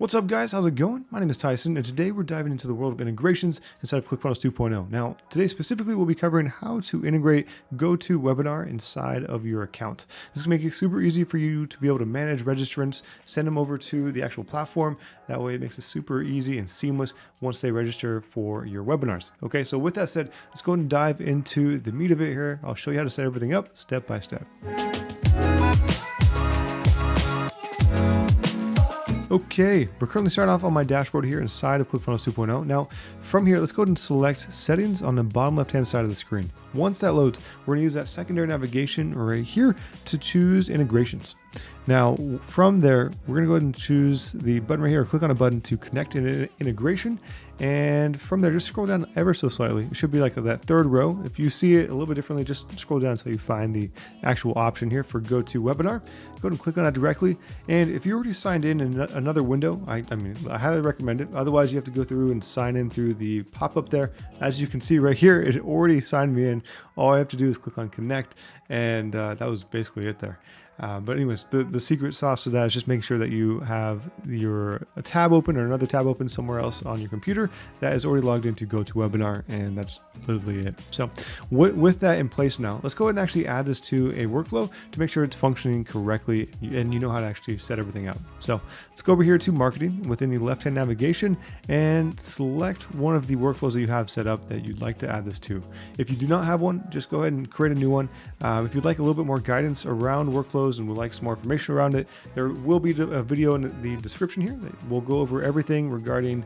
What's up guys, how's it going? My name is Tyson and today we're diving into the world of integrations inside of ClickFunnels 2.0. Now, today specifically we'll be covering how to integrate GoTo Webinar inside of your account. This is going to make it super easy for you to be able to manage registrants, send them over to the actual platform. That way it makes it super easy and seamless once they register for your webinars. Okay, so with that said, let's go ahead and dive into the meat of it here. I'll show you how to set everything up step by step. Okay, we're currently starting off on my dashboard here inside of ClickFunnels 2.0. Now, from here, let's go ahead and select settings on the bottom left-hand side of the screen. Once that loads, we're gonna use that secondary navigation right here to choose integrations. Now, from there, we're gonna go ahead and choose the button right here, or click on a button to connect an integration. And from there, just scroll down ever so slightly. It should be like that third row. If you see it a little bit differently, just scroll down until you find the actual option here for GoTo Webinar. Go ahead and click on that directly. And if you're already signed in another window, I highly recommend it. Otherwise, you have to go through and sign in through the pop-up there. As you can see right here, it already signed me in. All I have to do is click on connect, and that was basically it there. But anyways, the secret sauce to that is just making sure that you have a tab open or another tab open somewhere else on your computer that is already logged into GoTo Webinar, and that's literally it. So with that in place now, let's go ahead and actually add this to a workflow to make sure it's functioning correctly and you know how to actually set everything up. So let's go over here to marketing within the left-hand navigation and select one of the workflows that you have set up that you'd like to add this to. If you do not have one, just go ahead and create a new one. If you'd like a little bit more guidance around workflows and would like some more information around it, there will be a video in the description here that will go over everything regarding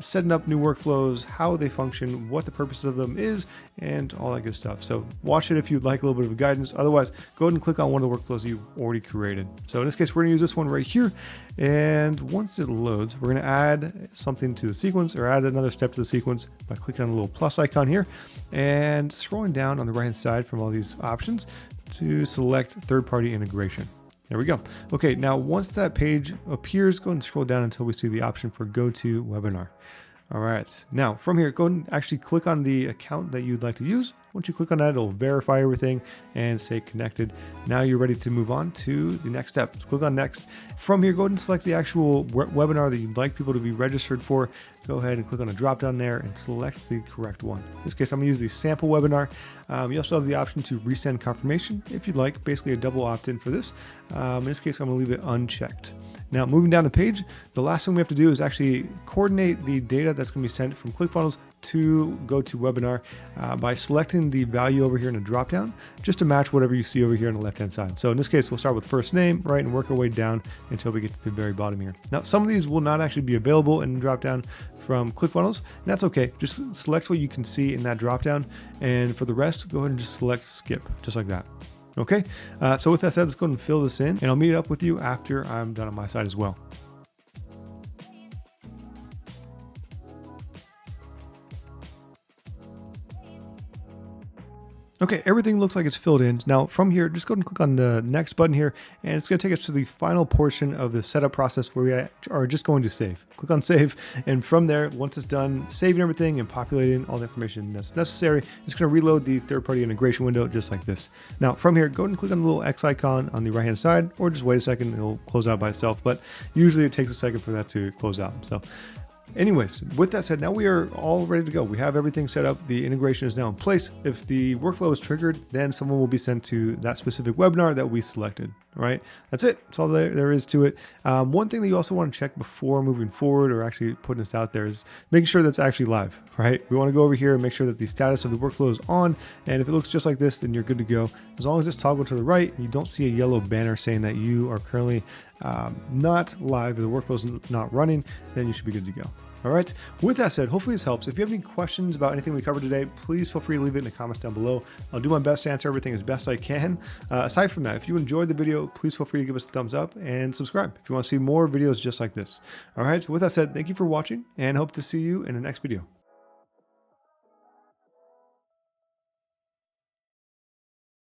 setting up new workflows, how they function, what the purpose of them is, and all that good stuff. So watch it if you'd like a little bit of guidance. Otherwise, go ahead and click on one of the workflows you've already created. So in this case, we're gonna use this one right here. And once it loads, we're gonna add something to the sequence or add another step to the sequence by clicking on the little plus icon here and scrolling down on the right-hand side from all these options to select third-party integration. There we go. Okay, now once that page appears, go ahead and scroll down until we see the option for GoTo Webinar. All right, now from here, go ahead and actually click on the account that you'd like to use. Once you click on that, it'll verify everything and say connected. Now you're ready to move on to the next step. So click on next. From here, go ahead and select the actual webinar that you'd like people to be registered for. Go ahead and click on a drop down there and select the correct one. In this case, I'm gonna use the sample webinar. You also have the option to resend confirmation if you'd like, basically a double opt-in for this. In this case, I'm gonna leave it unchecked. Now, moving down the page, the last thing we have to do is actually coordinate the data that's gonna be sent from ClickFunnels to GoTo Webinar by selecting the value over here in a dropdown, just to match whatever you see over here on the left-hand side. So in this case, we'll start with first name, right, and work our way down until we get to the very bottom here. Now, some of these will not actually be available in the dropdown from ClickFunnels, and that's okay. Just select what you can see in that dropdown, and for the rest, go ahead and just select skip, just like that. Okay, so with that said, let's go ahead and fill this in, and I'll meet up with you after I'm done on my side as well. Okay, everything looks like it's filled in. Now from here, just go ahead and click on the next button here, and it's gonna take us to the final portion of the setup process where we are just going to save. Click on save, and from there, once it's done saving everything and populating all the information that's necessary, it's gonna reload the third-party integration window just like this. Now from here, go ahead and click on the little X icon on the right-hand side, or just wait a second, it'll close out by itself, but usually it takes a second for that to close out. So anyways, with that said, now we are all ready to go. We have everything set up. The integration is now in place. If the workflow is triggered, then someone will be sent to that specific webinar that we selected. All right, that's it. That's all there is to it. One thing that you also want to check before moving forward or actually putting this out there is making sure that's actually live, right? We want to go over here and make sure that the status of the workflow is on. And if it looks just like this, then you're good to go. As long as it's toggled to the right, and you don't see a yellow banner saying that you are currently not live, or the workflow is not running, then you should be good to go. All right, with that said, hopefully this helps. If you have any questions about anything we covered today, please feel free to leave it in the comments down below. I'll do my best to answer everything as best I can. Aside from that, if you enjoyed the video, please feel free to give us a thumbs up and subscribe if you want to see more videos just like this. All right, with that said, thank you for watching and hope to see you in the next video.